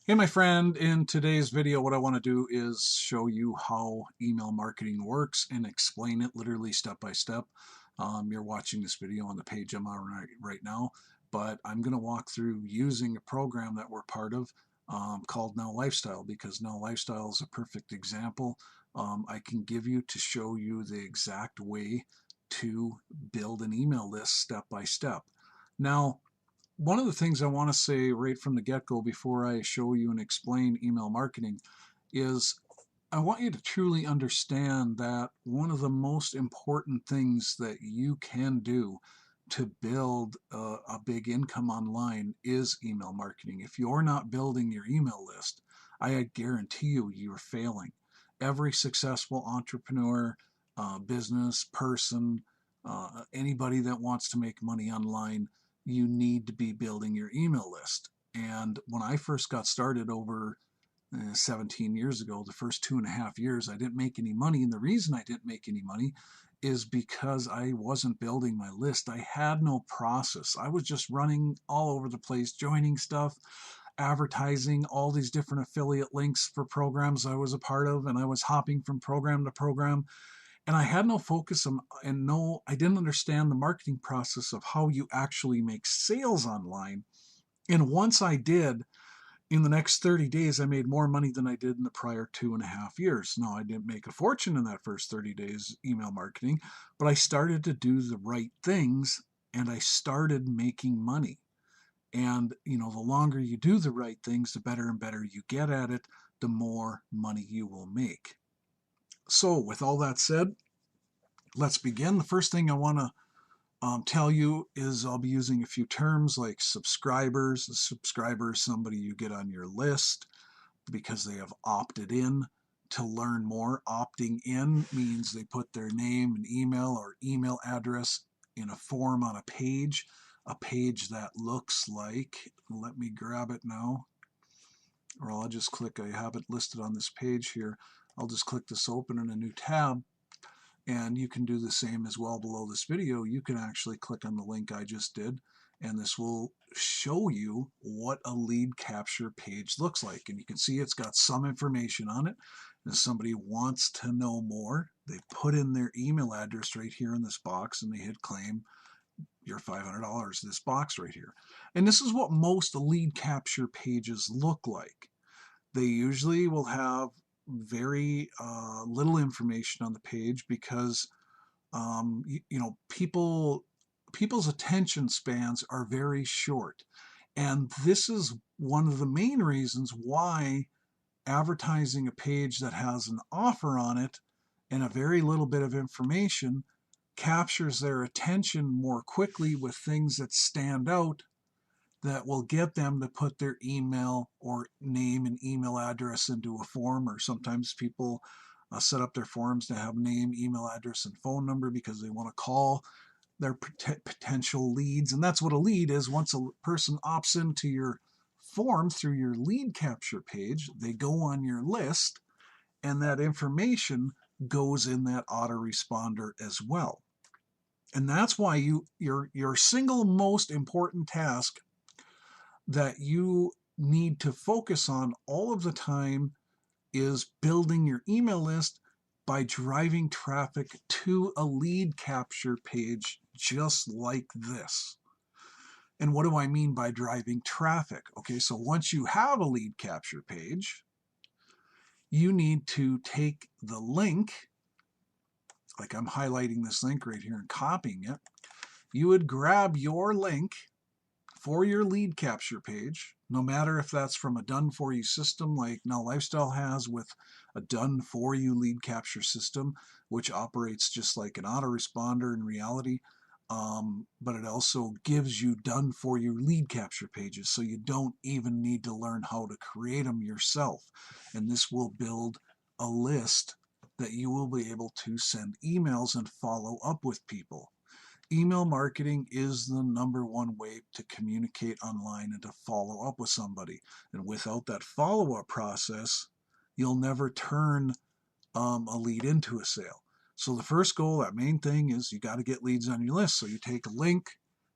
Hey, my friend, in today's video, what I want to do is show you how email marketing works and explain it literally step by step. You're watching this video on the page I'm on right now, but I'm going to walk through using a program that we're part of called Now Lifestyle, because Now Lifestyle is a perfect example I can give you to show you the exact way to build an email list step by step. Now, one of the things I want to say right from the get-go before I show you and explain email marketing is I want you to truly understand that one of the most important things that you can do to build a big income online is email marketing. If you're not building your email list, I guarantee you're failing. Every successful entrepreneur, business person, anybody that wants to make money online, you need to be building your email list. And when I first got started over 17 years ago, the first 2.5 years, I didn't make any money. And the reason I didn't make any money is because I wasn't building my list. I had no process. I was just running all over the place, joining stuff, advertising all these different affiliate links for programs I was a part of, and I was hopping from program to program. And I had no focus on, and no, I didn't understand the marketing process of how you actually make sales online. And once I did, in the next 30 days, I made more money than I did in the prior 2.5 years. Now, I didn't make a fortune in that first 30 days email marketing, but I started to do the right things and I started making money. And, the longer you do the right things, the better and better you get at it, the more money you will make. So, with all that said, let's begin. The first thing I want to tell you is I'll be using a few terms like subscribers. A subscriber is somebody you get on your list because they have opted in to learn more. Opting in means they put their name and email or email address in a form on a page that looks like, let me grab it now, or I'll just click, I have it listed on this page here. I'll just click this open in a new tab. And you can do the same as well below this video. You can actually click on the link I just did, and this will show you what a lead capture page looks like. And you can see it's got some information on it. And if somebody wants to know more, they put in their email address right here in this box, and they hit claim your $500, this box right here. And this is what most lead capture pages look like. They usually will have very little information on the page because people's attention spans are very short, and this is one of the main reasons why advertising a page that has an offer on it and a very little bit of information captures their attention more quickly with things that stand out that will get them to put their email or name and email address into a form, or sometimes people set up their forms to have name, email address, and phone number because they want to call their potential leads. And that's what a lead is. Once a person opts into your form through your lead capture page, they go on your list, and that information goes in that autoresponder as well. And that's why your single most important task that you need to focus on all of the time is building your email list by driving traffic to a lead capture page just like this. And what do I mean by driving traffic? Okay, so once you have a lead capture page, you need to take the link, like I'm highlighting this link right here and copying it. You would grab your link for your lead capture page, no matter if that's from a done for you system like Now Lifestyle has with a done for you lead capture system, which operates just like an autoresponder in reality. But it also gives you done for you lead capture pages, so you don't even need to learn how to create them yourself. And this will build a list that you will be able to send emails and follow up with people. Email marketing is the number one way to communicate online and to follow up with somebody. And without that follow-up process, you'll never turn a lead into a sale. So the first goal, that main thing, is you got to get leads on your list. So you take a link,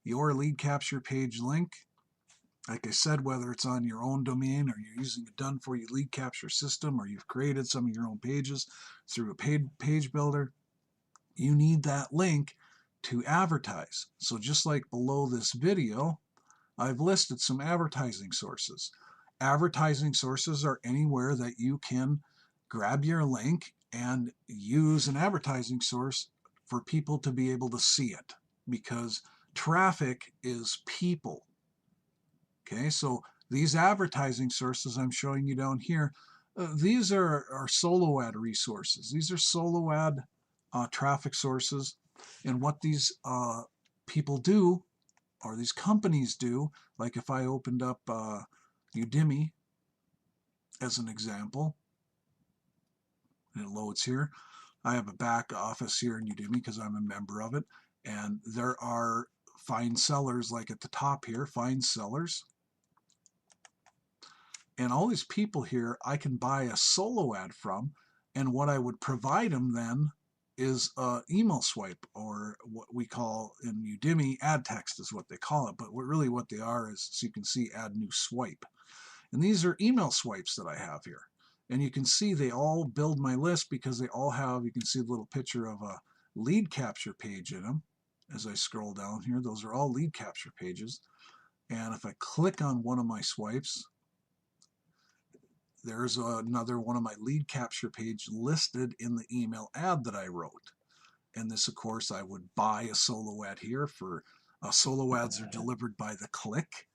your lead capture page link, Like I said, whether it's on your own domain or you're using a done-for-you lead capture system, or you've created some of your own pages through a paid page builder, you need that link to advertise. So just like below this video, I've listed some advertising sources. Advertising sources are anywhere that you can grab your link and use an advertising source for people to be able to see it, because traffic is people. Okay, so these advertising sources I'm showing you down here, these are solo ad resources. These are solo ad traffic sources. And what these people do, or these companies do, like if I opened up Udemy as an example, and it loads here. I have a back office here in Udemy because I'm a member of it. And there are find sellers, like at the top here, find sellers. And all these people here, I can buy a solo ad from, and what I would provide them then is an email swipe, or what we call in Udemy ad text is what they call it, but really what they are is, so you can see, add new swipe. And these are email swipes that I have here. And you can see they all build my list because they all have, you can see the little picture of a lead capture page in them. As I scroll down here, those are all lead capture pages. And if I click on one of my swipes, there's another one of my lead capture page listed in the email ad that I wrote. And this, of course, I would buy a solo ad here for solo ads are delivered by the click.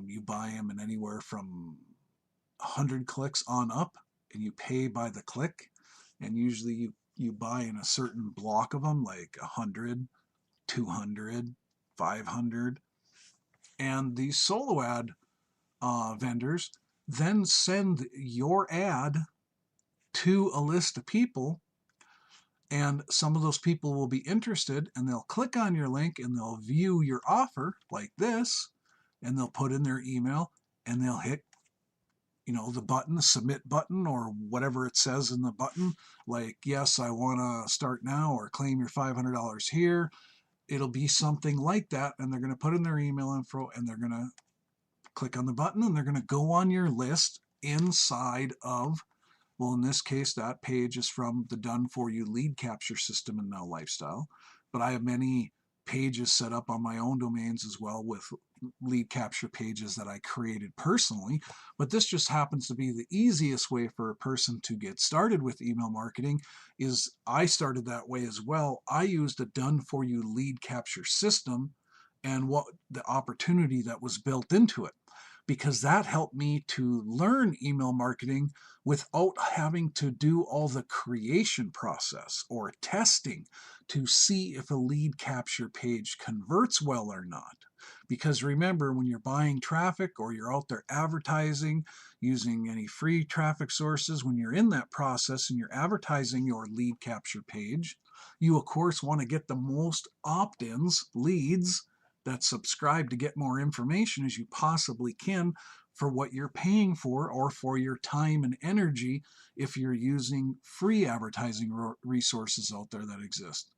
You buy them in anywhere from 100 clicks on up, and you pay by the click. And usually you buy in a certain block of them, like 100, 200, 500. And these solo ad vendors then send your ad to a list of people, and some of those people will be interested, and they'll click on your link and they'll view your offer like this, and they'll put in their email and they'll hit, the button, the submit button, or whatever it says in the button, like, yes, I want to start now, or claim your $500 here. It'll be something like that, and they're going to put in their email info, and they're going to click on the button, and they're going to go on your list inside of, well, in this case, that page is from the done-for-you lead capture system in Now Lifestyle, but I have many pages set up on my own domains as well with lead capture pages that I created personally. But this just happens to be the easiest way for a person to get started with email marketing. Is I started that way as well. I used a done-for-you lead capture system and what the opportunity that was built into it, because that helped me to learn email marketing without having to do all the creation process or testing to see if a lead capture page converts well or not. Because remember, when you're buying traffic or you're out there advertising using any free traffic sources, when you're in that process and you're advertising your lead capture page, you of course want to get the most opt-ins, leads, that subscribe to get more information as you possibly can for what you're paying for, or for your time and energy if you're using free advertising resources out there that exist.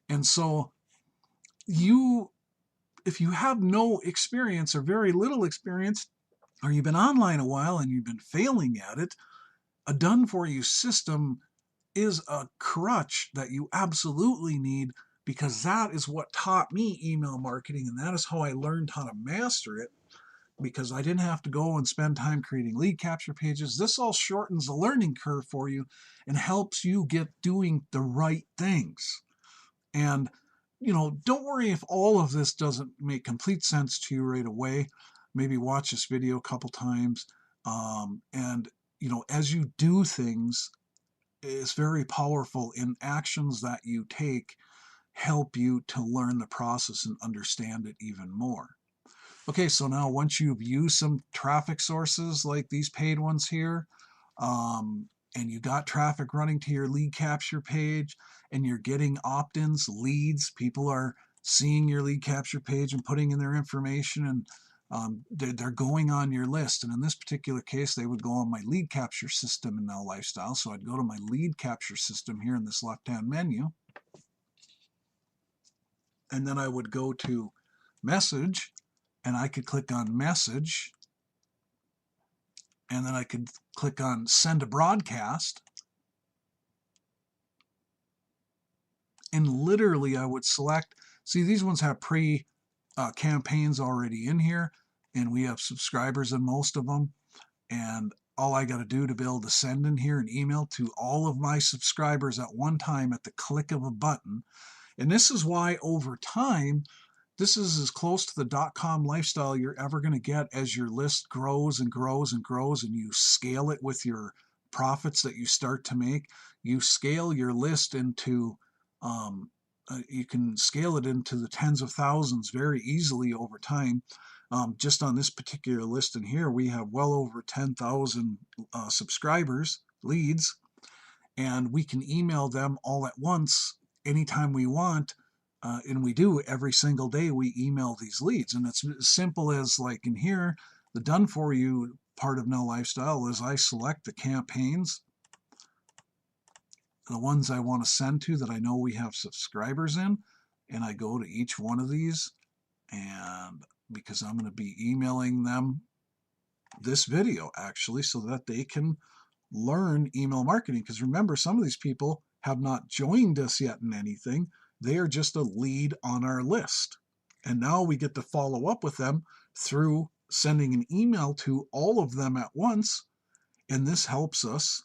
And so if you have no experience or very little experience, or you've been online a while and you've been failing at it, a done-for-you system is a crutch that you absolutely need, because that is what taught me email marketing, and that is how I learned how to master it, because I didn't have to go and spend time creating lead capture pages. This all shortens the learning curve for you and helps you get doing the right things. And, don't worry if all of this doesn't make complete sense to you right away. Maybe watch this video a couple times. And, as you do things, it's very powerful, in actions that you take help you to learn the process and understand it even more. Okay, so now once you've used some traffic sources like these paid ones here, and you got traffic running to your lead capture page, and you're getting opt-ins, leads, people are seeing your lead capture page and putting in their information, and they're going on your list. And in this particular case, they would go on my lead capture system in Now Lifestyle. So I'd go to my lead capture system here in this left-hand menu, and then I would go to message, and I could click on message, and then I could click on send a broadcast, and literally I would select, see, these ones have campaigns already in here, and we have subscribers in most of them, and all I got to do to be able to send in here an email to all of my subscribers at one time at the click of a button. And this is why over time, this is as close to the .com lifestyle you're ever going to get as your list grows and grows and grows, and you scale it with your profits that you start to make. You scale your list into, you can scale it into the tens of thousands very easily over time. Just on this particular list in here, we have well over 10,000 subscribers, leads, and we can email them all at once anytime we want. And we do every single day. We email these leads, and it's as simple as, like in here, the done for you part of Now Lifestyle is I select the campaigns, the ones I want to send to that I know we have subscribers in, and I go to each one of these, and because I'm going to be emailing them this video actually so that they can learn email marketing, because remember, some of these people have not joined us yet in anything. They are just a lead on our list. And now we get to follow up with them through sending an email to all of them at once. And this helps us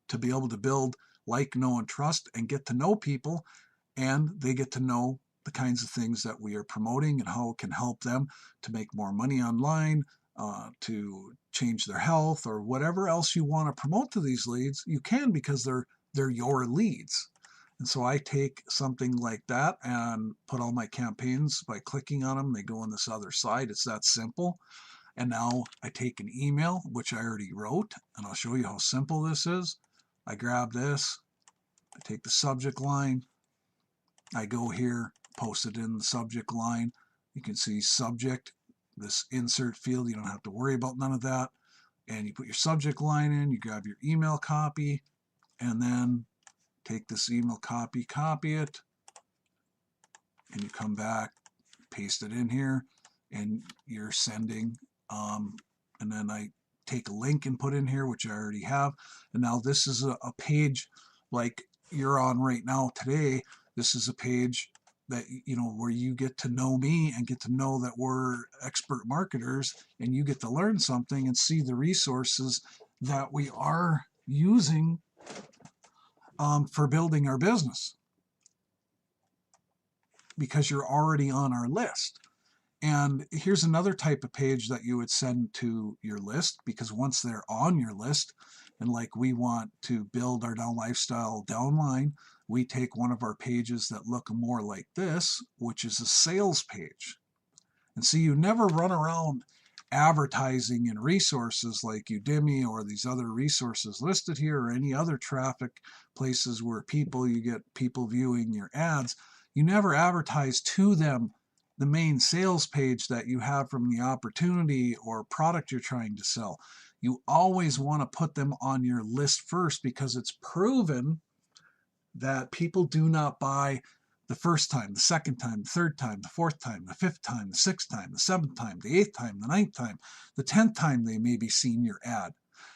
to be able to build like, know, and trust and get to know people. And they get to know the kinds of things that we are promoting and how it can help them to make more money online, to change their health, or whatever else you want to promote to these leads. You can, because they're your leads. And so I take something like that and put all my campaigns by clicking on them. They go on this other side. It's that simple. And now I take an email, which I already wrote, and I'll show you how simple this is. I grab this, I take the subject line, I go here, post it in the subject line. You can see subject, this insert field. You don't have to worry about none of that. And you put your subject line in, you grab your email copy, and then take this email copy it, and you come back, paste it in here, and you're sending. And then I take a link and put in here, which I already have. And now this is a page like you're on right now today. This is a page that, you know, where you get to know me and get to know that we're expert marketers, and you get to learn something and see the resources that we are using for building our business, because you're already on our list. And here's another type of page that you would send to your list, because once they're on your list, and like we want to build our Now Lifestyle downline, we take one of our pages that look more like this, which is a sales page. And see, you never run around advertising in resources like Udemy or these other resources listed here, or any other traffic places where you get people viewing your ads. You never advertise to them the main sales page that you have from the opportunity or product you're trying to sell. You always want to put them on your list first, because it's proven that people do not buy the first time, the second time, the third time, the fourth time, the fifth time, the sixth time, the seventh time, the eighth time, the ninth time, the 10th time they may be seeing your ad.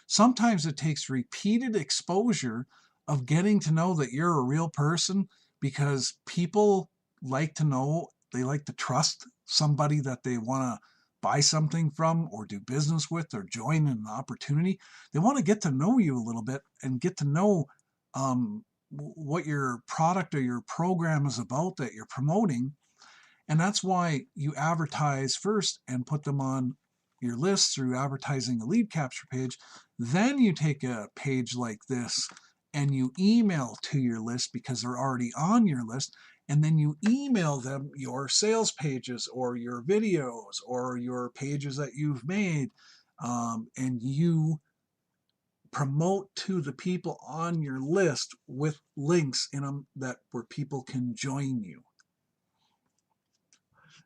Sometimes it takes repeated exposure of getting to know that you're a real person, because people like to know, they like to trust somebody that they want to buy something from or do business with or join an opportunity. They want to get to know you a little bit and get to know what your product or your program is about that you're promoting. And that's why you advertise first and put them on your list through advertising a lead capture page. Then you take a page like this and you email to your list, because they're already on your list. And then you email them your sales pages or your videos or your pages that you've made, and you promote to the people on your list with links in them where people can join you.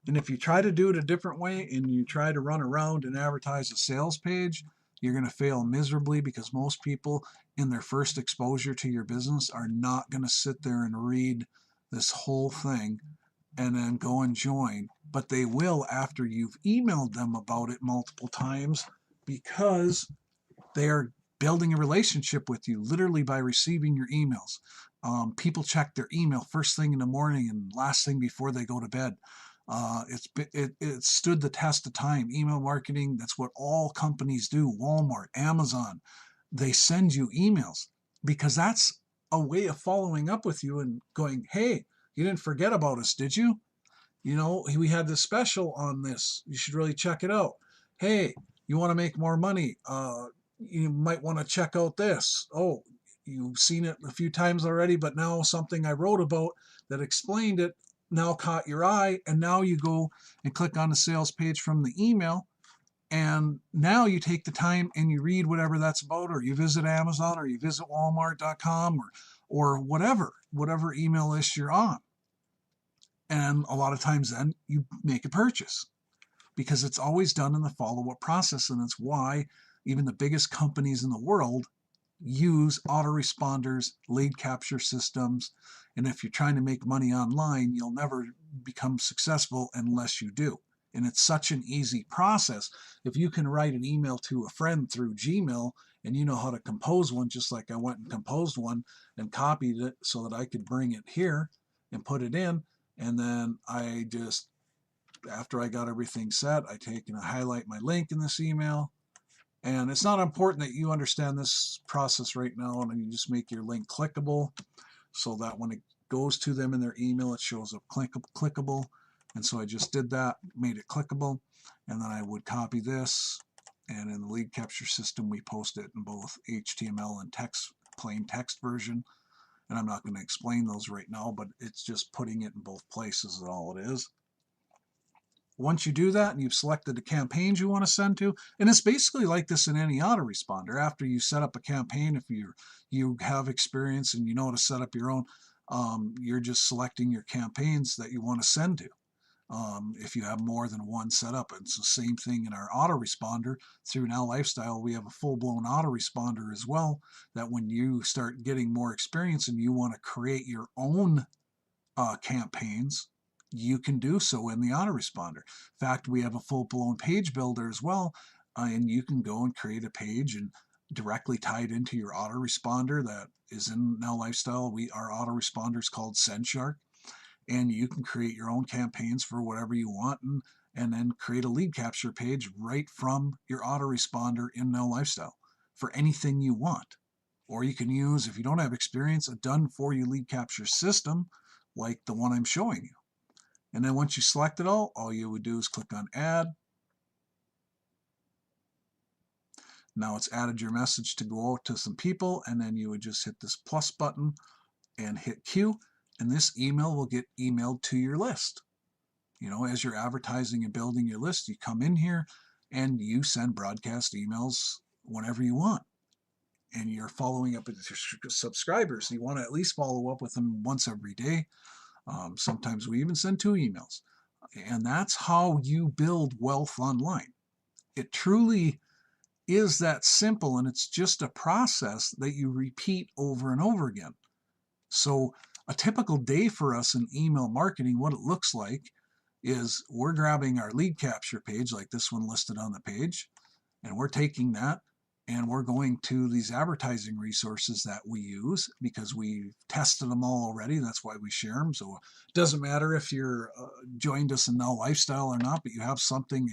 And if you try to do it a different way and you try to run around and advertise a sales page, you're going to fail miserably, because most people in their first exposure to your business are not going to sit there and read this whole thing and then go and join. But they will after you've emailed them about it multiple times, because they are building a relationship with you literally by receiving your emails. People check their email first thing in the morning and last thing before they go to bed. It stood the test of time. Email marketing, that's what all companies do. Walmart, Amazon, they send you emails because that's a way of following up with you and going, hey, you didn't forget about us, did you? You know, we had this special on this. You should really check it out. Hey, you want to make more money? You might want to check out this. Oh, you've seen it a few times already, but now something I wrote about that explained it now caught your eye, and now you go and click on the sales page from the email, and now you take the time and you read whatever that's about, or you visit Amazon, or you visit Walmart.com, or whatever email list you're on. And a lot of times then you make a purchase, because it's always done in the follow-up process. And it's why even the biggest companies in the world use autoresponders, lead capture systems. And if you're trying to make money online, you'll never become successful unless you do. And it's such an easy process. If you can write an email to a friend through Gmail, and you know how to compose one, just like I went and composed one and copied it so that I could bring it here and put it in. And then I just, after I got everything set, I take and I highlight my link in this email. And it's not important that you understand this process right now, and you just make your link clickable so that when it goes to them in their email, it shows up clickable. And so I just did that, made it clickable, and then I would copy this. And in the lead capture system, we post it in both HTML and text, plain text version. And I'm not going to explain those right now, but it's just putting it in both places is all it is. Once you do that and you've selected the campaigns you want to send to, and it's basically like this in any autoresponder. After you set up a campaign, if you have experience and you know how to set up your own, you're just selecting your campaigns that you want to send to. If you have more than one set up, it's the same thing in our autoresponder. Through Now Lifestyle, we have a full-blown autoresponder as well, that when you start getting more experience and you want to create your own campaigns, you can do so in the autoresponder. In fact, we have a full-blown page builder as well, and you can go and create a page and directly tie it into your autoresponder that is in Now Lifestyle. Our autoresponder is called SendShark, and you can create your own campaigns for whatever you want, and then create a lead capture page right from your autoresponder in Now Lifestyle for anything you want. Or you can use, if you don't have experience, a done-for-you lead capture system like the one I'm showing you. And then once you select it all you would do is click on Add. Now it's added your message to go out to some people, and then you would just hit this plus button and hit Q, and this email will get emailed to your list. You know, as you're advertising and building your list, you come in here and you send broadcast emails whenever you want. And you're following up with your subscribers. You want to at least follow up with them once every day. Sometimes we even send 2 emails. And that's how you build wealth online. It truly is that simple, and it's just a process that you repeat over and over again. So a typical day for us in email marketing, what it looks like is we're grabbing our lead capture page, like this one listed on the page, and we're taking that and we're going to these advertising resources that we use because we've tested them all already. That's why we share them. So it doesn't matter if you're joined us in Now Lifestyle or not, but you have something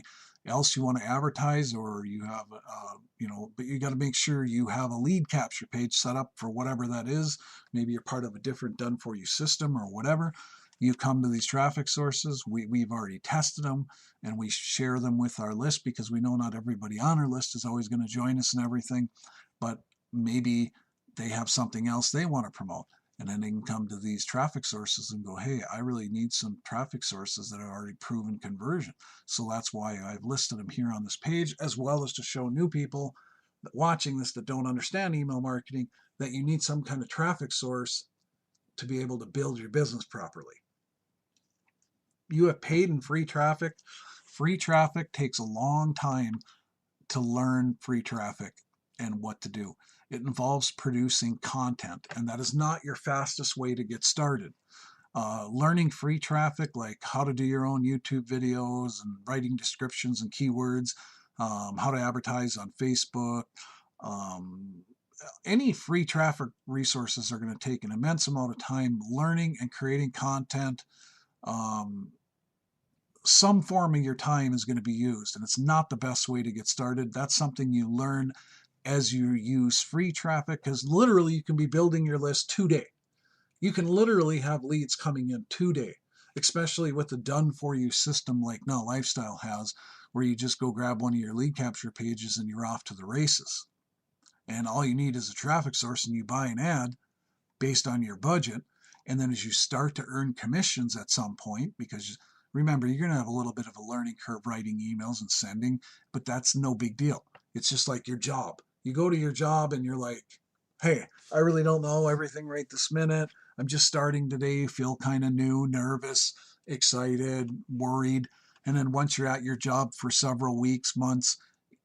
else you want to advertise, or you have, but you got to make sure you have a lead capture page set up for whatever that is. Maybe you're part of a different done-for-you system or whatever. You come to these traffic sources, we've already tested them, and we share them with our list because we know not everybody on our list is always going to join us and everything, but maybe they have something else they want to promote. And then they can come to these traffic sources and go, hey, I really need some traffic sources that are already proven conversion. So that's why I've listed them here on this page, as well as to show new people that watching this that don't understand email marketing that you need some kind of traffic source to be able to build your business properly. You have paid and free traffic. Free traffic takes a long time to learn free traffic and what to do. It involves producing content, and that is not your fastest way to get started. learning free traffic, like how to do your own YouTube videos and writing descriptions and keywords, how to advertise on Facebook. Um, any free traffic resources are going to take an immense amount of time learning and creating content. Um, some form of your time is going to be used, and it's not the best way to get started. That's something you learn as you use free traffic, because literally you can be building your list today. You can literally have leads coming in today, especially with the done for you system like Now Lifestyle has, where you just go grab one of your lead capture pages and you're off to the races. And all you need is a traffic source, and you buy an ad based on your budget. And then as you start to earn commissions at some point, because remember, you're going to have a little bit of a learning curve writing emails and sending, but that's no big deal. It's just like your job. You go to your job and you're like, hey, I really don't know everything right this minute. I'm just starting today, feel kind of new, nervous, excited, worried. And then once you're at your job for several weeks, months,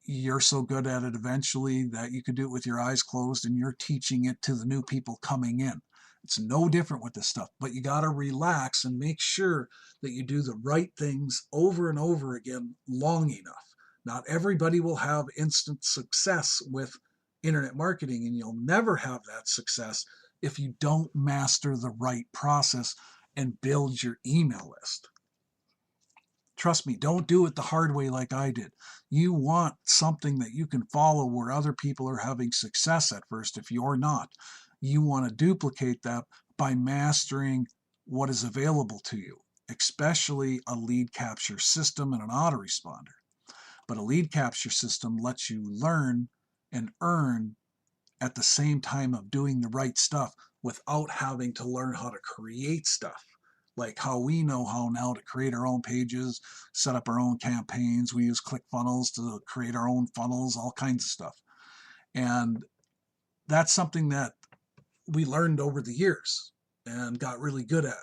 you're so good at it eventually that you could do it with your eyes closed, and you're teaching it to the new people coming in. It's no different with this stuff, but you got to relax and make sure that you do the right things over and over again long enough. Not everybody will have instant success with internet marketing, and you'll never have that success if you don't master the right process and build your email list. Trust me, don't do it the hard way like I did. You want something that you can follow where other people are having success at first if you're not. You want to duplicate that by mastering what is available to you, especially a lead capture system and an autoresponder. But a lead capture system lets you learn and earn at the same time of doing the right stuff without having to learn how to create stuff. Like how we know how now to create our own pages, set up our own campaigns. We use ClickFunnels to create our own funnels, all kinds of stuff. And that's something that we learned over the years and got really good at.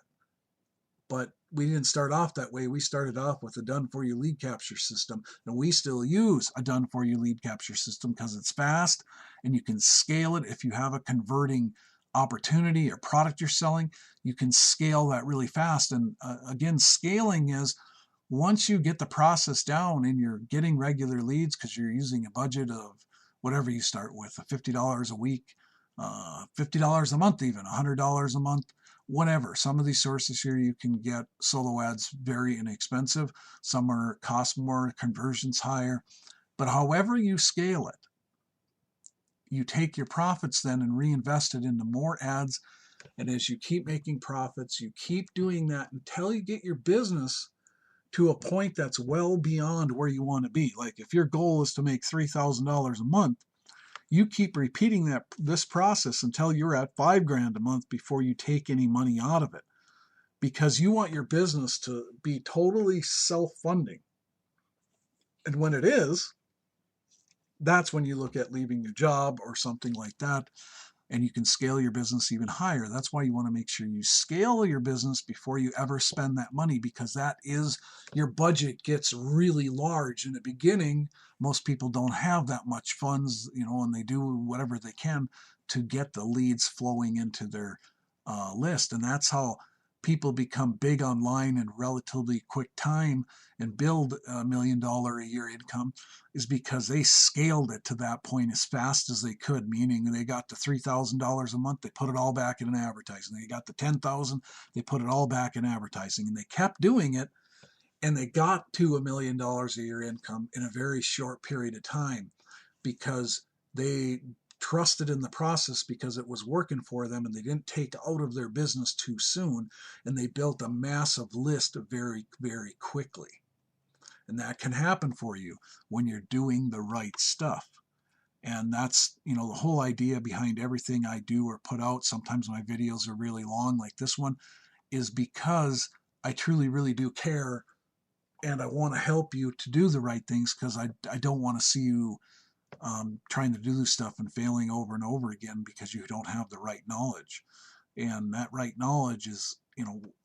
But we didn't start off that way. We started off with a done for you lead capture system. And we still use a done for you lead capture system because it's fast and you can scale it. If you have a converting opportunity or product you're selling, you can scale that really fast. And again, scaling is once you get the process down and you're getting regular leads because you're using a budget of whatever you start with, $50 a week, $50 a month, even $100 a month, whatever. Some of these sources here you can get solo ads very inexpensive. Some are cost more, conversions higher. But however you scale it, you take your profits then and reinvest it into more ads. And as you keep making profits, you keep doing that until you get your business to a point that's well beyond where you want to be. Like if your goal is to make $3,000 a month, you keep repeating this process until you're at $5,000 a month before you take any money out of it, because you want your business to be totally self-funding. And when it is, that's when you look at leaving your job or something like that, and you can scale your business even higher. That's why you want to make sure you scale your business before you ever spend that money, because that is, your budget gets really large in the beginning. Most people don't have that much funds, and they do whatever they can to get the leads flowing into their list. And that's how people become big online in relatively quick time and build $1 million a year income, is because they scaled it to that point as fast as they could, meaning they got to $3,000 a month, they put it all back in advertising. They got to $10,000, they put it all back in advertising, and they kept doing it, and they got to $1 million a year income in a very short period of time because they trusted in the process, because it was working for them, and they didn't take out of their business too soon, and they built a massive list very, very quickly. And that can happen for you when you're doing the right stuff. And that's, the whole idea behind everything I do or put out. Sometimes my videos are really long, like this one, is because I truly, really do care. And I want to help you to do the right things, because I don't want to see you trying to do this stuff and failing over and over again because you don't have the right knowledge. And that right knowledge is,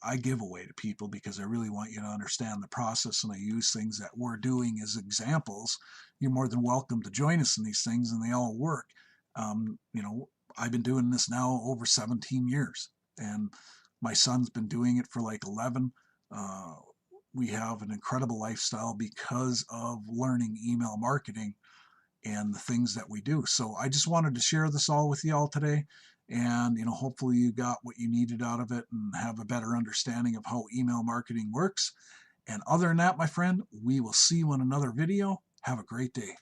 I give away to people because I really want you to understand the process, and I use things that we're doing as examples. You're more than welcome to join us in these things, and they all work. I've been doing this now over 17 years, and My son's been doing it for like 11. We have an incredible lifestyle because of learning email marketing and the things that we do. So I just wanted to share this all with you all today. And, hopefully you got what you needed out of it and have a better understanding of how email marketing works. And other than that, my friend, we will see you in another video. Have a great day.